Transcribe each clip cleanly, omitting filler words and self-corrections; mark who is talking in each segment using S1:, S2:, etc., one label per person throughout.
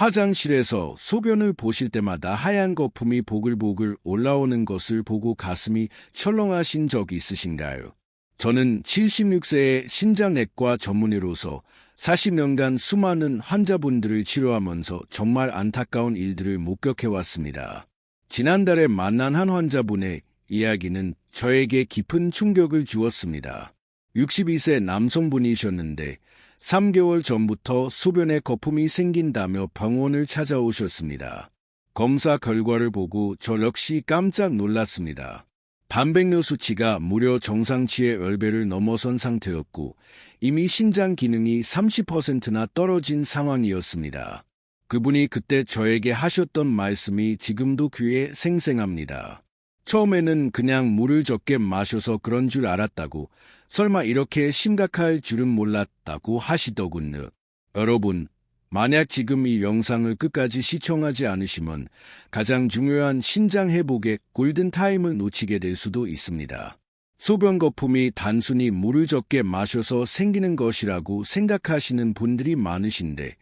S1: 화장실에서 소변을 보실 때마다 하얀 거품이 보글보글 올라오는 것을 보고 가슴이 철렁하신 적 있으신가요? 저는 76세의 신장내과 전문의로서 40년간 수많은 환자분들을 치료하면서 정말 안타까운 일들을 목격해왔습니다. 지난달에 만난 한 환자분의 이야기는 저에게 깊은 충격을 주었습니다. 62세 남성분이셨는데 3개월 전부터 소변에 거품이 생긴다며 병원을 찾아오셨습니다. 검사 결과를 보고 저 역시 깜짝 놀랐습니다. 단백뇨 수치가 무려 정상치의 10배를 넘어선 상태였고 이미 신장 기능이 30%나 떨어진 상황이었습니다. 그분이 그때 저에게 하셨던 말씀이 지금도 귀에 생생합니다. 처음에는 그냥 물을 적게 마셔서 그런 줄 알았다고, 설마 이렇게 심각할 줄은 몰랐다고 하시더군요. 여러분, 만약 지금 이 영상을 끝까지 시청하지 않으시면 가장 중요한 신장 회복의 골든타임을 놓치게 될 수도 있습니다. 소변 거품이 단순히 물을 적게 마셔서 생기는 것이라고 생각하시는 분들이 많으신데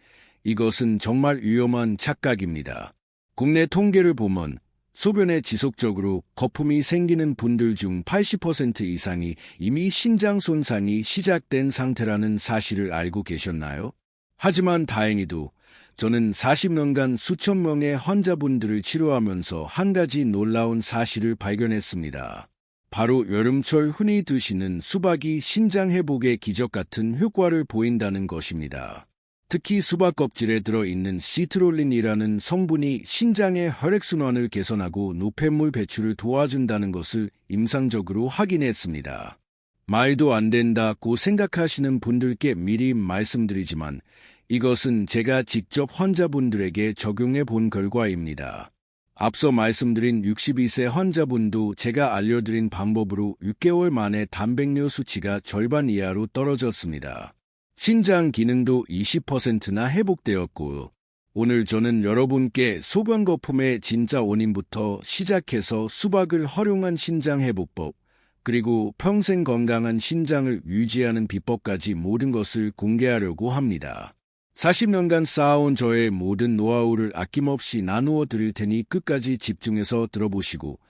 S1: 이것은 정말 위험한 착각입니다. 국내 통계를 보면 소변에 지속적으로 거품이 생기는 분들 중 80% 이상이 이미 신장 손상이 시작된 상태라는 사실을 알고 계셨나요? 하지만 다행히도 저는 40년간 수천 명의 환자분들을 치료하면서 한 가지 놀라운 사실을 발견했습니다. 바로 여름철 흔히 드시는 수박이 신장 회복의 기적 같은 효과를 보인다는 것입니다. 특히 수박 껍질에 들어있는 시트롤린이라는 성분이 신장의 혈액순환을 개선하고 노폐물 배출을 도와준다는 것을 임상적으로 확인했습니다. 말도 안 된다고 생각하시는 분들께 미리 말씀드리지만 이것은 제가 직접 환자분들에게 적용해 본 결과입니다. 앞서 말씀드린 62세 환자분도 제가 알려드린 방법으로 6개월 만에 단백뇨 수치가 절반 이하로 떨어졌습니다. 신장 기능도 20%나 회복되었고, 오늘 저는 여러분께 소변 거품의 진짜 원인부터 시작해서 수박을 활용한 신장 회복법, 그리고 평생 건강한 신장을 유지하는 비법까지 모든 것을 공개하려고 합니다. 40년간 쌓아온 저의 모든 노하우를 아낌없이 나누어 드릴 테니 끝까지 집중해서 들어보시고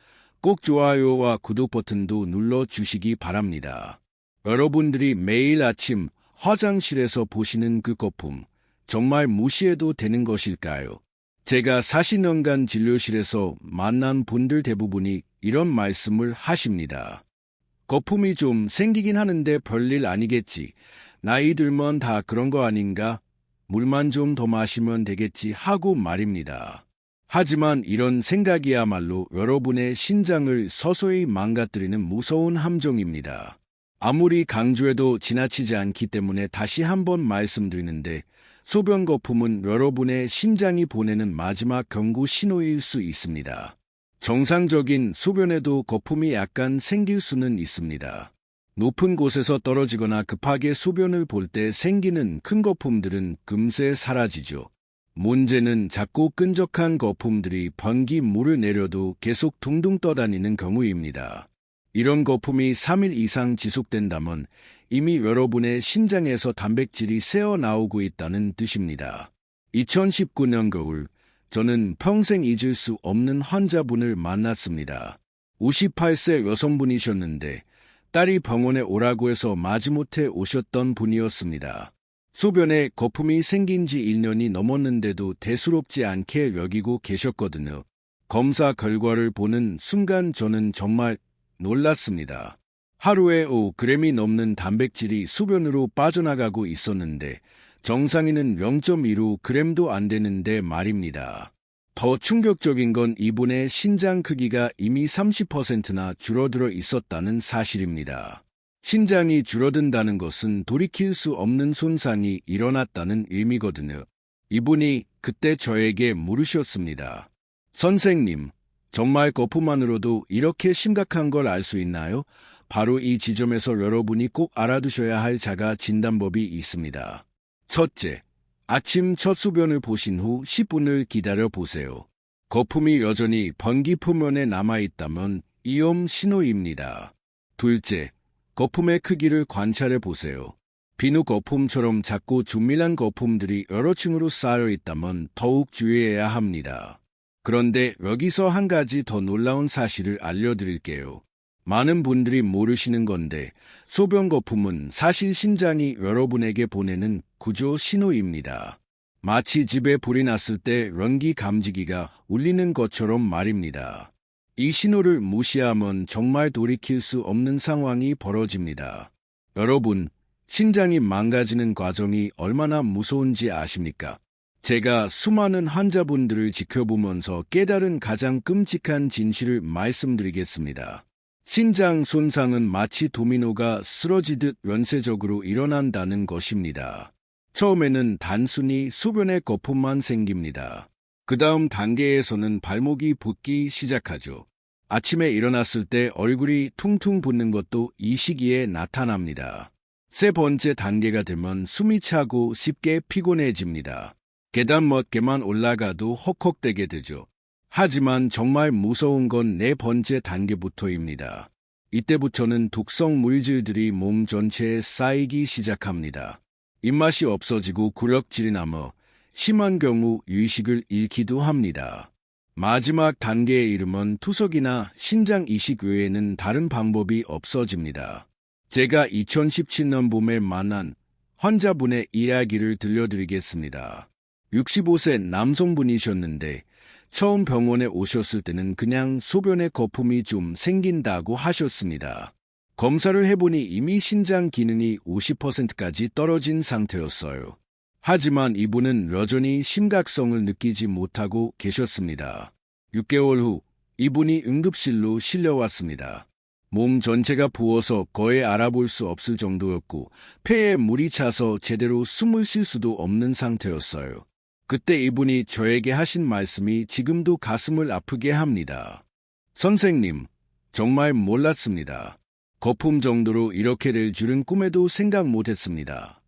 S1: 꼭 좋아요와 구독 버튼도 눌러주시기 바랍니다. 여러분들이 매일 아침 화장실에서 보시는 그 거품, 정말 무시해도 되는 것일까요? 제가 40년간 진료실에서 만난 분들 대부분이 이런 말씀을 하십니다. 거품이 좀 생기긴 하는데 별일 아니겠지. 나이 들면 다 그런 거 아닌가? 물만 좀 더 마시면 되겠지 하고 말입니다. 하지만 이런 생각이야말로 여러분의 신장을 서서히 망가뜨리는 무서운 함정입니다. 아무리 강조해도 지나치지 않기 때문에 다시 한번 말씀드리는데 소변 거품은 여러분의 신장이 보내는 마지막 경고 신호일 수 있습니다. 정상적인 소변에도 거품이 약간 생길 수는 있습니다. 높은 곳에서 떨어지거나 급하게 소변을 볼 때 생기는 큰 거품들은 금세 사라지죠. 문제는 작고 끈적한 거품들이 변기물을 내려도 계속 둥둥 떠다니는 경우입니다. 이런 거품이 3일 이상 지속된다면 이미 여러분의 신장에서 단백질이 새어나오고 있다는 뜻입니다. 2019년 겨울, 저는 평생 잊을 수 없는 환자분을 만났습니다. 58세 여성분이셨는데 딸이 병원에 오라고 해서 마지못해 오셨던 분이었습니다. 소변에 거품이 생긴 지 1년이 넘었는데도 대수롭지 않게 여기고 계셨거든요. 검사 결과를 보는 순간 저는 정말 놀랐습니다. 하루에 5g이 넘는 단백질이 소변으로 빠져나가고 있었는데 정상인은 0.15g도 안 되는데 말입니다. 더 충격적인 건 이분의 신장 크기가 이미 30%나 줄어들어 있었다는 사실입니다. 신장이 줄어든다는 것은 돌이킬 수 없는 손상이 일어났다는 의미거든요. 이분이 그때 저에게 물으셨습니다. 선생님, 정말 거품만으로도 이렇게 심각한 걸 알 수 있나요? 바로 이 지점에서 여러분이 꼭 알아두셔야 할 자가 진단법이 있습니다. 첫째, 아침 첫 소변을 보신 후 10분을 기다려 보세요. 거품이 여전히 변기 표면에 남아있다면 위험 신호입니다. 둘째, 거품의 크기를 관찰해 보세요. 비누 거품처럼 작고 준밀한 거품들이 여러 층으로 쌓여 있다면 더욱 주의해야 합니다. 그런데 여기서 한 가지 더 놀라운 사실을 알려드릴게요. 많은 분들이 모르시는 건데 소변 거품은 사실 신장이 여러분에게 보내는 구조 신호입니다. 마치 집에 불이 났을 때 연기 감지기가 울리는 것처럼 말입니다. 이 신호를 무시하면 정말 돌이킬 수 없는 상황이 벌어집니다. 여러분, 신장이 망가지는 과정이 얼마나 무서운지 아십니까? 제가 수많은 환자분들을 지켜보면서 깨달은 가장 끔찍한 진실을 말씀드리겠습니다. 신장 손상은 마치 도미노가 쓰러지듯 연쇄적으로 일어난다는 것입니다. 처음에는 단순히 소변의 거품만 생깁니다. 그 다음 단계에서는 발목이 붓기 시작하죠. 아침에 일어났을 때 얼굴이 퉁퉁 붓는 것도 이 시기에 나타납니다. 세 번째 단계가 되면 숨이 차고 쉽게 피곤해집니다. 계단 몇 개만 올라가도 헉헉대게 되죠. 하지만 정말 무서운 건 네 번째 단계부터입니다. 이때부터는 독성 물질들이 몸 전체에 쌓이기 시작합니다. 입맛이 없어지고 구역질이 남아 심한 경우 의식을 잃기도 합니다. 마지막 단계에 이르면 투석이나 신장 이식 외에는 다른 방법이 없어집니다. 제가 2017년 봄에 만난 환자분의 이야기를 들려드리겠습니다. 65세 남성분이셨는데 처음 병원에 오셨을 때는 그냥 소변에 거품이 좀 생긴다고 하셨습니다. 검사를 해보니 이미 신장 기능이 50%까지 떨어진 상태였어요. 하지만 이분은 여전히 심각성을 느끼지 못하고 계셨습니다. 6개월 후 이분이 응급실로 실려왔습니다. 몸 전체가 부어서 거의 알아볼 수 없을 정도였고 폐에 물이 차서 제대로 숨을 쉴 수도 없는 상태였어요. 그때 이분이 저에게 하신 말씀이 지금도 가슴을 아프게 합니다. 선생님, 정말 몰랐습니다. 거품 정도로 이렇게 될 줄은 꿈에도 생각 못했습니다.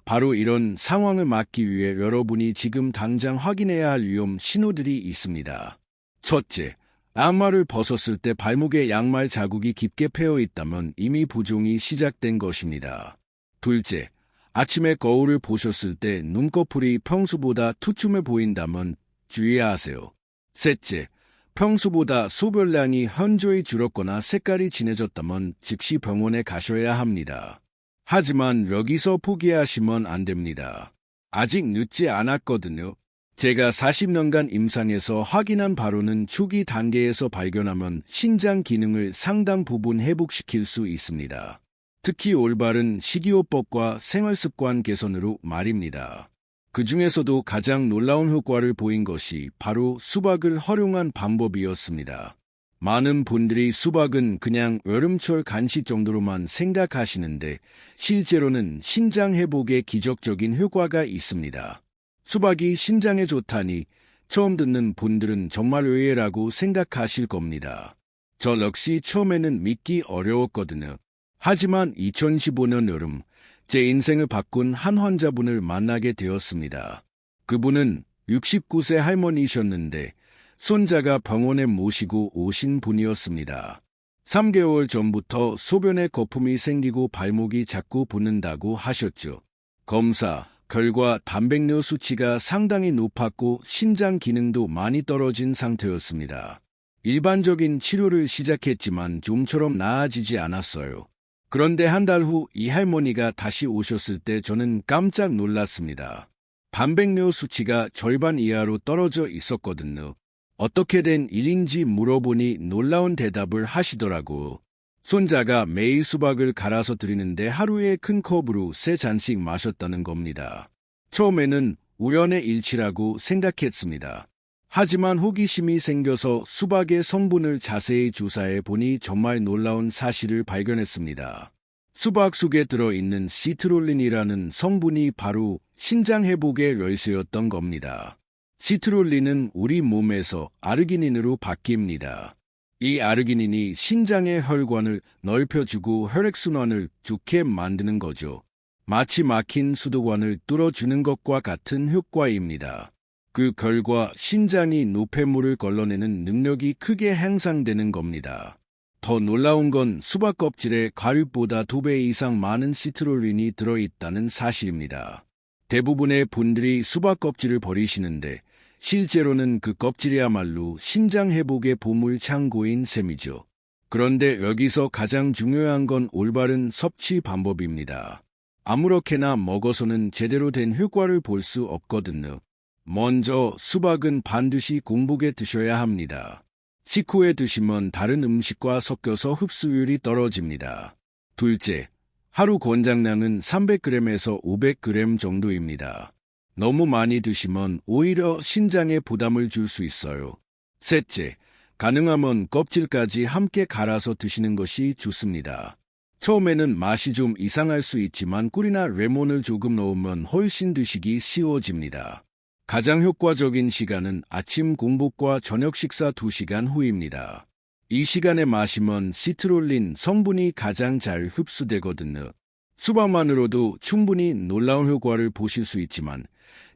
S1: 바로 이런 상황을 막기 위해 여러분이 지금 당장 확인해야 할 위험 신호들이 있습니다. 첫째, 양말을 벗었을 때 발목에 양말 자국이 깊게 패여 있다면 이미 부종이 시작된 것입니다. 둘째, 아침에 거울을 보셨을 때 눈꺼풀이 평소보다 투춤해 보인다면 주의하세요. 셋째, 평소보다 소변량이 현저히 줄었거나 색깔이 진해졌다면 즉시 병원에 가셔야 합니다. 하지만 여기서 포기하시면 안 됩니다. 아직 늦지 않았거든요. 제가 40년간 임상에서 확인한 바로는 초기 단계에서 발견하면 신장 기능을 상당 부분 회복시킬 수 있습니다. 특히 올바른 식이요법과 생활습관 개선으로 말입니다. 그 중에서도 가장 놀라운 효과를 보인 것이 바로 수박을 활용한 방법이었습니다. 많은 분들이 수박은 그냥 여름철 간식 정도로만 생각하시는데 실제로는 신장 회복에 기적적인 효과가 있습니다. 수박이 신장에 좋다니 처음 듣는 분들은 정말 의외라고 생각하실 겁니다. 저 역시 처음에는 믿기 어려웠거든요. 하지만 2015년 여름 제 인생을 바꾼 한 환자분을 만나게 되었습니다. 그분은 69세 할머니셨는데 손자가 병원에 모시고 오신 분이었습니다. 3개월 전부터 소변에 거품이 생기고 발목이 자꾸 붓는다고 하셨죠. 검사 결과 단백뇨 수치가 상당히 높았고 신장 기능도 많이 떨어진 상태였습니다. 일반적인 치료를 시작했지만 좀처럼 나아지지 않았어요. 그런데 한 달 후 이 할머니가 다시 오셨을 때 저는 깜짝 놀랐습니다. 단백뇨 수치가 절반 이하로 떨어져 있었거든요. 어떻게 된 일인지 물어보니 놀라운 대답을 하시더라고. 손자가 매일 수박을 갈아서 드리는데 하루에 큰 컵으로 3잔씩 마셨다는 겁니다. 처음에는 우연의 일치라고 생각했습니다. 하지만 호기심이 생겨서 수박의 성분을 자세히 조사해 보니 정말 놀라운 사실을 발견했습니다. 수박 속에 들어있는 시트롤린이라는 성분이 바로 신장 회복의 열쇠였던 겁니다. 시트롤린은 우리 몸에서 아르기닌으로 바뀝니다. 이 아르기닌이 신장의 혈관을 넓혀주고 혈액순환을 좋게 만드는 거죠. 마치 막힌 수도관을 뚫어주는 것과 같은 효과입니다. 그 결과 신장이 노폐물을 걸러내는 능력이 크게 향상되는 겁니다. 더 놀라운 건 수박 껍질에 가육보다 2배 이상 많은 시트롤린이 들어있다는 사실입니다. 대부분의 분들이 수박 껍질을 버리시는데 실제로는 그 껍질이야말로 신장 회복의 보물 창고인 셈이죠. 그런데 여기서 가장 중요한 건 올바른 섭취 방법입니다. 아무렇게나 먹어서는 제대로 된 효과를 볼 수 없거든요. 먼저 수박은 반드시 공복에 드셔야 합니다. 식후에 드시면 다른 음식과 섞여서 흡수율이 떨어집니다. 둘째, 하루 권장량은 300g에서 500g 정도입니다. 너무 많이 드시면 오히려 신장에 부담을 줄 수 있어요. 셋째, 가능하면 껍질까지 함께 갈아서 드시는 것이 좋습니다. 처음에는 맛이 좀 이상할 수 있지만 꿀이나 레몬을 조금 넣으면 훨씬 드시기 쉬워집니다. 가장 효과적인 시간은 아침 공복과 저녁 식사 2시간 후입니다. 이 시간에 마시면 시트롤린 성분이 가장 잘 흡수되거든요. 수박만으로도 충분히 놀라운 효과를 보실 수 있지만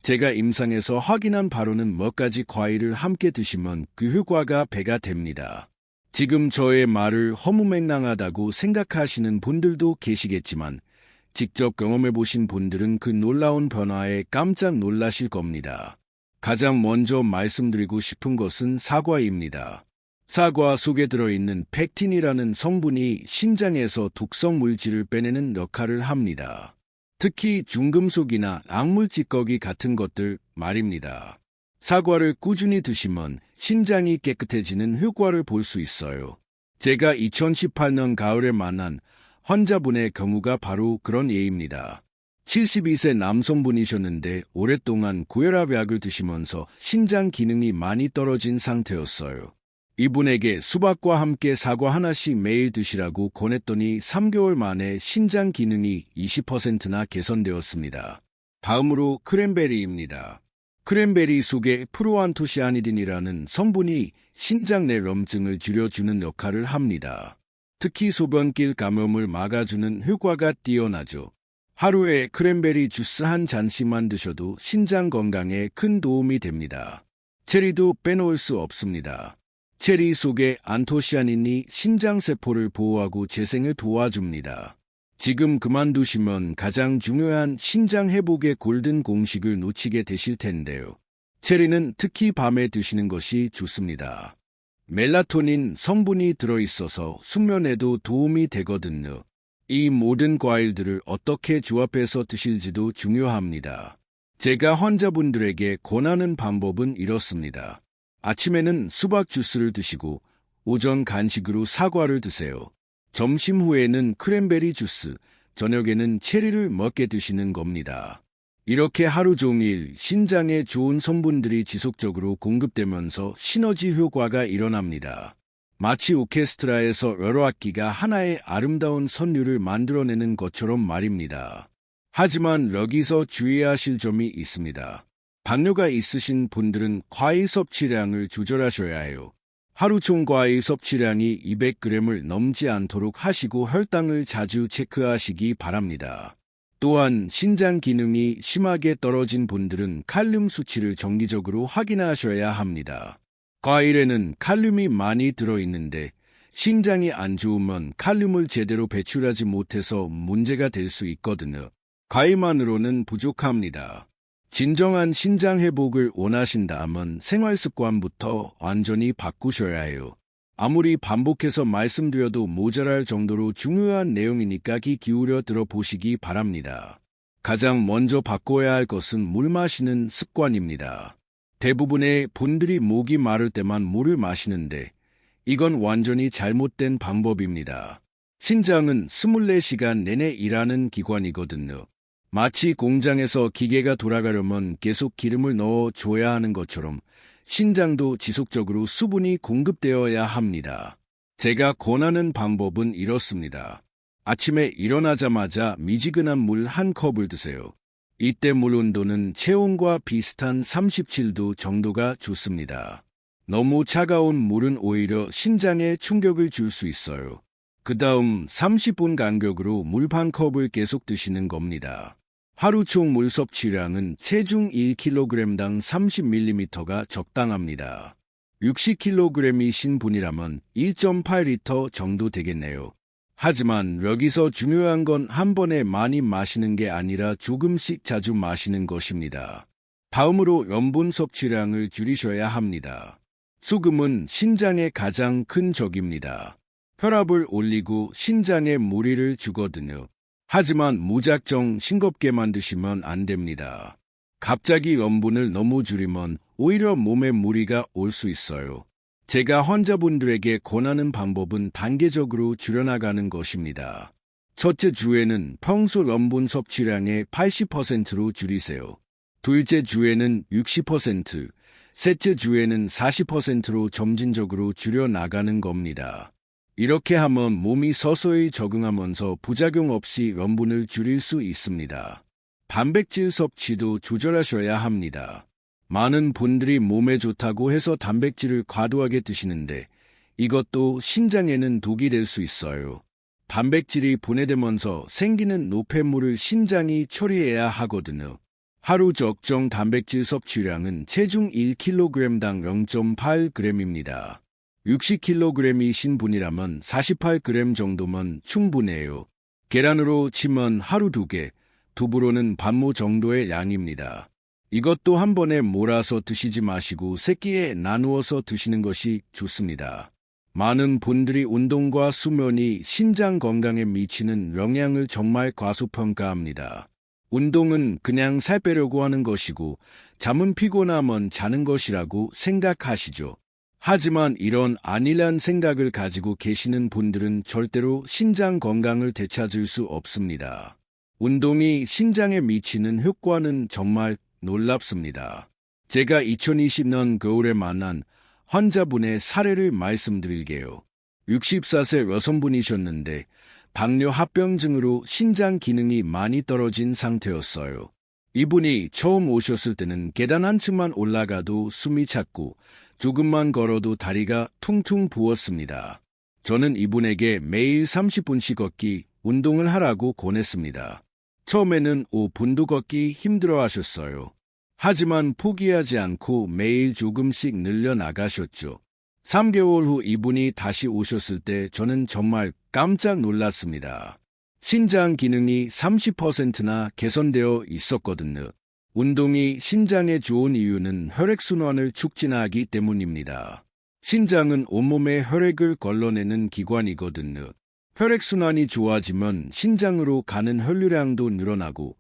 S1: 제가 임상에서 확인한 바로는 몇 가지 과일을 함께 드시면 그 효과가 배가 됩니다. 지금 저의 말을 허무맹랑하다고 생각하시는 분들도 계시겠지만 직접 경험해보신 분들은 그 놀라운 변화에 깜짝 놀라실 겁니다. 가장 먼저 말씀드리고 싶은 것은 사과입니다. 사과 속에 들어있는 펙틴이라는 성분이 신장에서 독성 물질을 빼내는 역할을 합니다. 특히 중금속이나 약물 찌꺼기 같은 것들 말입니다. 사과를 꾸준히 드시면 신장이 깨끗해지는 효과를 볼 수 있어요. 제가 2018년 가을에 만난 환자분의 경우가 바로 그런 예입니다. 72세 남성분이셨는데 오랫동안 고혈압약을 드시면서 신장 기능이 많이 떨어진 상태였어요. 이분에게 수박과 함께 사과 하나씩 매일 드시라고 권했더니 3개월 만에 신장 기능이 20%나 개선되었습니다. 다음으로 크랜베리입니다. 크랜베리 속에 프로안토시아니딘이라는 성분이 신장 내 염증을 줄여주는 역할을 합니다. 특히 소변길 감염을 막아주는 효과가 뛰어나죠. 하루에 크랜베리 주스 한 잔씩만 드셔도 신장 건강에 큰 도움이 됩니다. 체리도 빼놓을 수 없습니다. 체리 속의 안토시아닌이 신장세포를 보호하고 재생을 도와줍니다. 지금 그만두시면 가장 중요한 신장 회복의 골든 공식을 놓치게 되실 텐데요. 체리는 특히 밤에 드시는 것이 좋습니다. 멜라토닌 성분이 들어있어서 숙면에도 도움이 되거든요. 이 모든 과일들을 어떻게 조합해서 드실지도 중요합니다. 제가 환자분들에게 권하는 방법은 이렇습니다. 아침에는 수박 주스를 드시고 오전 간식으로 사과를 드세요. 점심 후에는 크랜베리 주스, 저녁에는 체리를 먹게 드시는 겁니다. 이렇게 하루 종일 신장에 좋은 성분들이 지속적으로 공급되면서 시너지 효과가 일어납니다. 마치 오케스트라에서 여러 악기가 하나의 아름다운 선율을 만들어내는 것처럼 말입니다. 하지만 여기서 주의하실 점이 있습니다. 당뇨가 있으신 분들은 과일 섭취량을 조절하셔야 해요. 하루 총 과일 섭취량이 200g을 넘지 않도록 하시고 혈당을 자주 체크하시기 바랍니다. 또한 신장 기능이 심하게 떨어진 분들은 칼륨 수치를 정기적으로 확인하셔야 합니다. 과일에는 칼륨이 많이 들어있는데 신장이 안 좋으면 칼륨을 제대로 배출하지 못해서 문제가 될 수 있거든요. 과일만으로는 부족합니다. 진정한 신장 회복을 원하신다면 생활 습관부터 완전히 바꾸셔야 해요. 아무리 반복해서 말씀드려도 모자랄 정도로 중요한 내용이니까 귀 기울여 들어보시기 바랍니다. 가장 먼저 바꿔야 할 것은 물 마시는 습관입니다. 대부분의 분들이 목이 마를 때만 물을 마시는데 이건 완전히 잘못된 방법입니다. 신장은 24시간 내내 일하는 기관이거든요. 마치 공장에서 기계가 돌아가려면 계속 기름을 넣어줘야 하는 것처럼 신장도 지속적으로 수분이 공급되어야 합니다. 제가 권하는 방법은 이렇습니다. 아침에 일어나자마자 미지근한 물 한 컵을 드세요. 이때 물 온도는 체온과 비슷한 37도 정도가 좋습니다. 너무 차가운 물은 오히려 신장에 충격을 줄 수 있어요. 그 다음 30분 간격으로 물 반 컵을 계속 드시는 겁니다. 하루 총 물 섭취량은 체중 1kg당 30ml가 적당합니다. 60kg이신 분이라면 1.8리터 정도 되겠네요. 하지만 여기서 중요한 건 한 번에 많이 마시는 게 아니라 조금씩 자주 마시는 것입니다. 다음으로 염분 섭취량을 줄이셔야 합니다. 소금은 신장의 가장 큰 적입니다. 혈압을 올리고 신장에 무리를 주거든요. 하지만 무작정 싱겁게 만드시면 안 됩니다. 갑자기 염분을 너무 줄이면 오히려 몸에 무리가 올 수 있어요. 제가 환자분들에게 권하는 방법은 단계적으로 줄여나가는 것입니다. 첫째 주에는 평소 염분 섭취량의 80%로 줄이세요. 둘째 주에는 60%, 셋째 주에는 40%로 점진적으로 줄여나가는 겁니다. 이렇게 하면 몸이 서서히 적응하면서 부작용 없이 염분을 줄일 수 있습니다. 단백질 섭취도 조절하셔야 합니다. 많은 분들이 몸에 좋다고 해서 단백질을 과도하게 드시는데 이것도 신장에는 독이 될 수 있어요. 단백질이 분해되면서 생기는 노폐물을 신장이 처리해야 하거든요. 하루 적정 단백질 섭취량은 체중 1kg당 0.8g입니다. 60kg이신 분이라면 48g 정도면 충분해요. 계란으로 치면 하루 2개, 두부로는 반모 정도의 양입니다. 이것도 한 번에 몰아서 드시지 마시고 세끼에 나누어서 드시는 것이 좋습니다. 많은 분들이 운동과 수면이 신장 건강에 미치는 영향을 정말 과소평가합니다. 운동은 그냥 살 빼려고 하는 것이고 잠은 피곤하면 자는 것이라고 생각하시죠. 하지만 이런 안일한 생각을 가지고 계시는 분들은 절대로 신장 건강을 되찾을 수 없습니다. 운동이 신장에 미치는 효과는 정말 놀랍습니다. 제가 2020년 겨울에 만난 환자분의 사례를 말씀드릴게요. 64세 여성분이셨는데 당뇨 합병증으로 신장 기능이 많이 떨어진 상태였어요. 이분이 처음 오셨을 때는 계단 한 층만 올라가도 숨이 찼고 조금만 걸어도 다리가 퉁퉁 부었습니다. 저는 이분에게 매일 30분씩 걷기 운동을 하라고 권했습니다. 처음에는 5분도 걷기 힘들어 하셨어요. 하지만 포기하지 않고 매일 조금씩 늘려나가셨죠. 3개월 후 이분이 다시 오셨을 때 저는 정말 깜짝 놀랐습니다. 신장 기능이 30%나 개선되어 있었거든요. 운동이 신장에 좋은 이유는 혈액순환을 촉진하기 때문입니다. 신장은 온몸의 혈액을 걸러내는 기관이거든요. 혈액순환이 좋아지면 신장으로 가는 혈류량도 늘어나고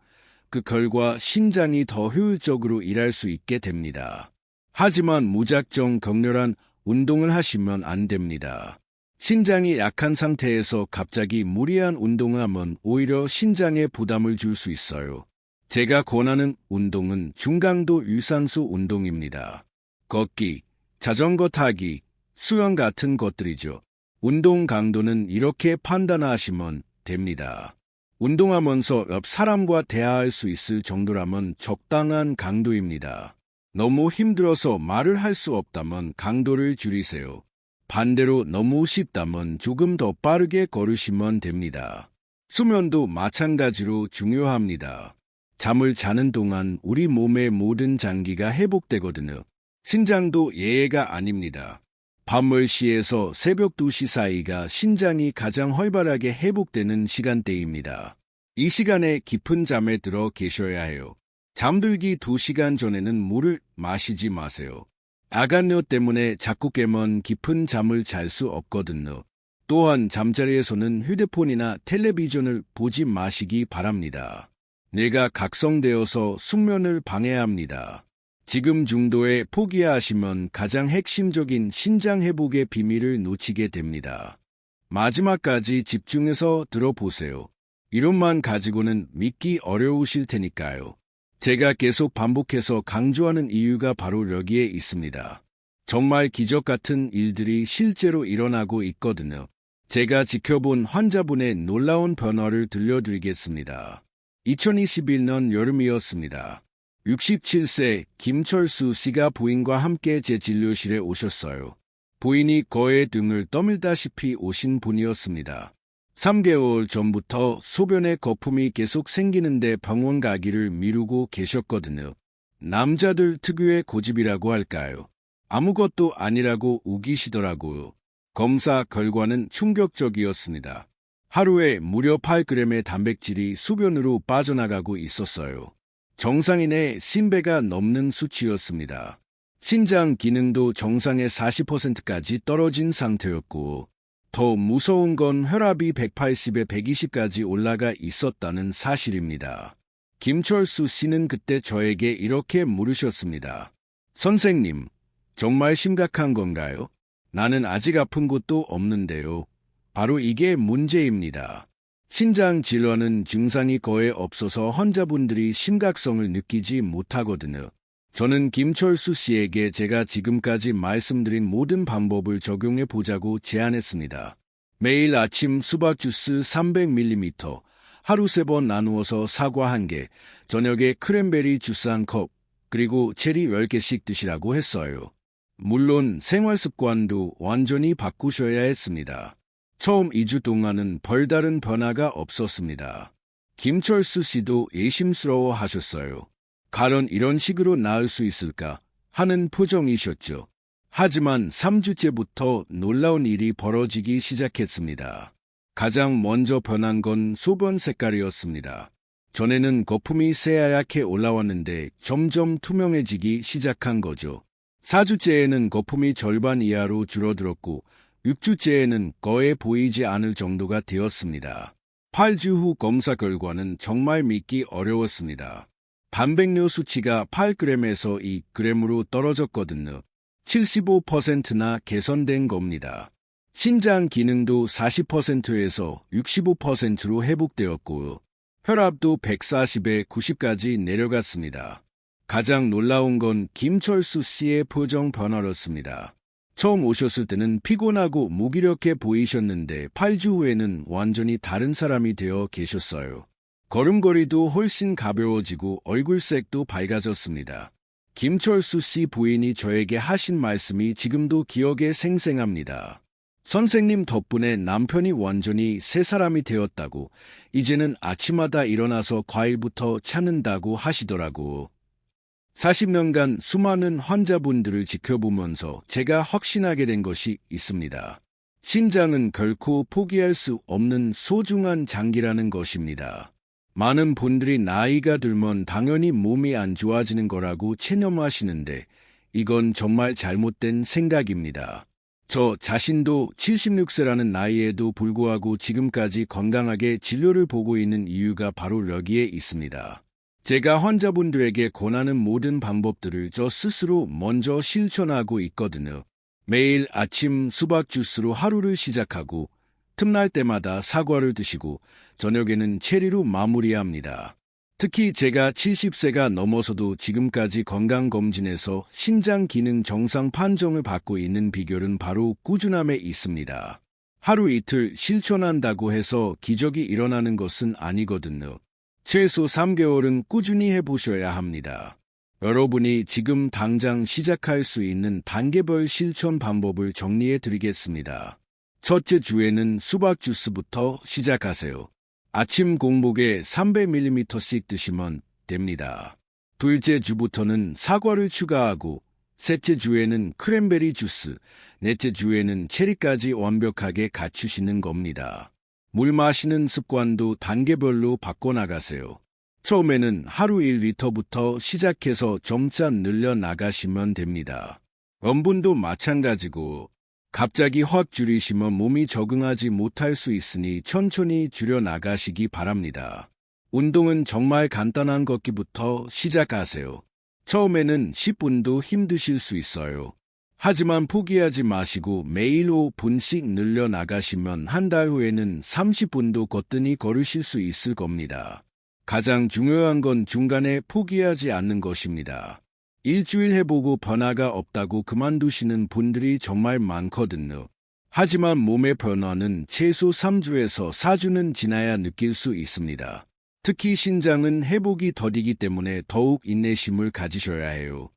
S1: 그 결과 신장이 더 효율적으로 일할 수 있게 됩니다. 하지만 무작정 격렬한 운동을 하시면 안 됩니다. 신장이 약한 상태에서 갑자기 무리한 운동을 하면 오히려 신장에 부담을 줄 수 있어요. 제가 권하는 운동은 중강도 유산소 운동입니다. 걷기, 자전거 타기, 수영 같은 것들이죠. 운동 강도는 이렇게 판단하시면 됩니다. 운동하면서 옆 사람과 대화할 수 있을 정도라면 적당한 강도입니다. 너무 힘들어서 말을 할 수 없다면 강도를 줄이세요. 반대로 너무 쉽다면 조금 더 빠르게 걸으시면 됩니다. 수면도 마찬가지로 중요합니다. 잠을 자는 동안 우리 몸의 모든 장기가 회복되거든요. 신장도 예외가 아닙니다. 밤 10시에서 새벽 2시 사이가 신장이 가장 활발하게 회복되는 시간대입니다. 이 시간에 깊은 잠에 들어 계셔야 해요. 잠들기 2시간 전에는 물을 마시지 마세요. 아간뇨 때문에 자꾸 깨면 깊은 잠을 잘 수 없거든요. 또한 잠자리에서는 휴대폰이나 텔레비전을 보지 마시기 바랍니다. 뇌가 각성되어서 숙면을 방해합니다. 지금 정도에 포기하시면 가장 핵심적인 신장 회복의 비밀을 놓치게 됩니다. 마지막까지 집중해서 들어보세요. 이론만 가지고는 믿기 어려우실 테니까요. 제가 계속 반복해서 강조하는 이유가 바로 여기에 있습니다. 정말 기적 같은 일들이 실제로 일어나고 있거든요. 제가 지켜본 환자분의 놀라운 변화를 들려드리겠습니다. 2021년 여름이었습니다. 67세 김철수 씨가 부인과 함께 제 진료실에 오셨어요. 부인이 거의 등을 떠밀다시피 오신 분이었습니다. 3개월 전부터 소변에 거품이 계속 생기는데 병원 가기를 미루고 계셨거든요. 남자들 특유의 고집이라고 할까요? 아무것도 아니라고 우기시더라고요. 검사 결과는 충격적이었습니다. 하루에 무려 8g의 단백질이 소변으로 빠져나가고 있었어요. 정상인의 10배가 넘는 수치였습니다. 신장 기능도 정상의 40%까지 떨어진 상태였고, 더 무서운 건 혈압이 180에 120까지 올라가 있었다는 사실입니다. 김철수 씨는 그때 저에게 이렇게 물으셨습니다. 선생님, 정말 심각한 건가요? 나는 아직 아픈 곳도 없는데요. 바로 이게 문제입니다. 신장 질환은 증상이 거의 없어서 환자분들이 심각성을 느끼지 못하거든요. 저는 김철수 씨에게 제가 지금까지 말씀드린 모든 방법을 적용해 보자고 제안했습니다. 매일 아침 수박 주스 300ml, 하루 3번 나누어서 사과 1개, 저녁에 크랜베리 주스 1컵, 그리고 체리 10개씩 드시라고 했어요. 물론 생활 습관도 완전히 바꾸셔야 했습니다. 처음 2주 동안은 별다른 변화가 없었습니다. 김철수 씨도 의심스러워 하셨어요. 가론 이런 식으로 나을 수 있을까 하는 표정이셨죠. 하지만 3주째부터 놀라운 일이 벌어지기 시작했습니다. 가장 먼저 변한 건 소변 색깔이었습니다. 전에는 거품이 새하얗게 올라왔는데 점점 투명해지기 시작한 거죠. 4주째에는 거품이 절반 이하로 줄어들었고 6주째에는 거의 보이지 않을 정도가 되었습니다. 8주 후 검사 결과는 정말 믿기 어려웠습니다. 단백뇨 수치가 8g에서 2g으로 떨어졌거든요. 75%나 개선된 겁니다. 신장 기능도 40%에서 65%로 회복되었고 혈압도 140에 90까지 내려갔습니다. 가장 놀라운 건 김철수 씨의 표정 변화였습니다. 처음 오셨을 때는 피곤하고 무기력해 보이셨는데 8주 후에는 완전히 다른 사람이 되어 계셨어요. 걸음걸이도 훨씬 가벼워지고 얼굴색도 밝아졌습니다. 김철수 씨 부인이 저에게 하신 말씀이 지금도 기억에 생생합니다. 선생님 덕분에 남편이 완전히 새 사람이 되었다고, 이제는 아침마다 일어나서 과일부터 찾는다고 하시더라고. 40년간 수많은 환자분들을 지켜보면서 제가 확신하게 된 것이 있습니다. 신장은 결코 포기할 수 없는 소중한 장기라는 것입니다. 많은 분들이 나이가 들면 당연히 몸이 안 좋아지는 거라고 체념하시는데 이건 정말 잘못된 생각입니다. 저 자신도 76세라는 나이에도 불구하고 지금까지 건강하게 진료를 보고 있는 이유가 바로 여기에 있습니다. 제가 환자분들에게 권하는 모든 방법들을 저 스스로 먼저 실천하고 있거든요. 매일 아침 수박 주스로 하루를 시작하고 틈날 때마다 사과를 드시고 저녁에는 체리로 마무리합니다. 특히 제가 70세가 넘어서도 지금까지 건강검진에서 신장 기능 정상 판정을 받고 있는 비결은 바로 꾸준함에 있습니다. 하루 이틀 실천한다고 해서 기적이 일어나는 것은 아니거든요. 최소 3개월은 꾸준히 해보셔야 합니다. 여러분이 지금 당장 시작할 수 있는 단계별 실천 방법을 정리해 드리겠습니다. 첫째 주에는 수박 주스부터 시작하세요. 아침 공복에 300ml씩 드시면 됩니다. 둘째 주부터는 사과를 추가하고, 셋째 주에는 크랜베리 주스, 넷째 주에는 체리까지 완벽하게 갖추시는 겁니다. 물 마시는 습관도 단계별로 바꿔나가세요. 처음에는 하루 1리터부터 시작해서 점차 늘려나가시면 됩니다. 염분도 마찬가지고 갑자기 확 줄이시면 몸이 적응하지 못할 수 있으니 천천히 줄여나가시기 바랍니다. 운동은 정말 간단한 걷기부터 시작하세요. 처음에는 10분도 힘드실 수 있어요. 하지만 포기하지 마시고 매일 5분씩 늘려나가시면 한 달 후에는 30분도 거뜬히 걸으실 수 있을 겁니다. 가장 중요한 건 중간에 포기하지 않는 것입니다. 일주일 해보고 변화가 없다고 그만두시는 분들이 정말 많거든요. 하지만 몸의 변화는 최소 3주에서 4주는 지나야 느낄 수 있습니다. 특히 신장은 회복이 더디기 때문에 더욱 인내심을 가지셔야 해요.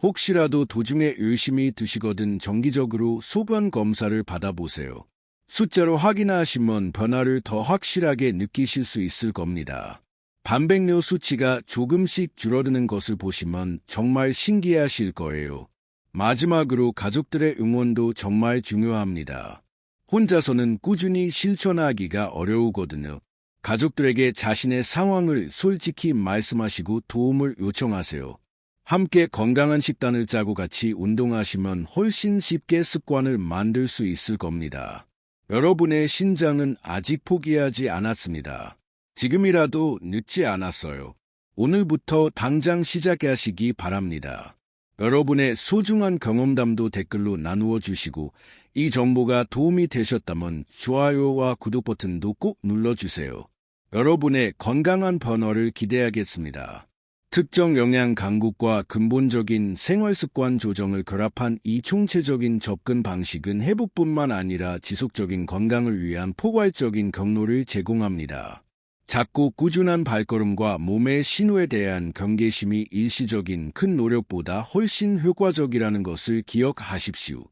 S1: 혹시라도 도중에 열심히 드시거든 정기적으로 소변 검사를 받아보세요. 숫자로 확인하시면 변화를 더 확실하게 느끼실 수 있을 겁니다. 단백뇨 수치가 조금씩 줄어드는 것을 보시면 정말 신기하실 거예요. 마지막으로 가족들의 응원도 정말 중요합니다. 혼자서는 꾸준히 실천하기가 어려우거든요. 가족들에게 자신의 상황을 솔직히 말씀하시고 도움을 요청하세요. 함께 건강한 식단을 짜고 같이 운동하시면 훨씬 쉽게 습관을 만들 수 있을 겁니다. 여러분의 신장은 아직 포기하지 않았습니다. 지금이라도 늦지 않았어요. 오늘부터 당장 시작하시기 바랍니다. 여러분의 소중한 경험담도 댓글로 나누어 주시고 이 정보가 도움이 되셨다면 좋아요와 구독 버튼도 꼭 눌러주세요. 여러분의 건강한 변화를 기대하겠습니다. 특정 영양 강국과 근본적인 생활습관 조정을 결합한 이 총체적인 접근 방식은 회복뿐만 아니라 지속적인 건강을 위한 포괄적인 경로를 제공합니다. 작고 꾸준한 발걸음과 몸의 신호에 대한 경계심이 일시적인 큰 노력보다 훨씬 효과적이라는 것을 기억하십시오.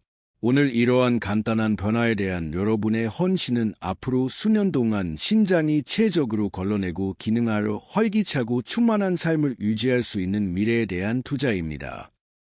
S1: 오늘 이러한 간단한 변화에 대한 여러분의 헌신은 앞으로 수년 동안 신장이 체적으로 걸러내고 기능하여 활기차고 충만한 삶을 유지할 수 있는 미래에 대한 투자입니다.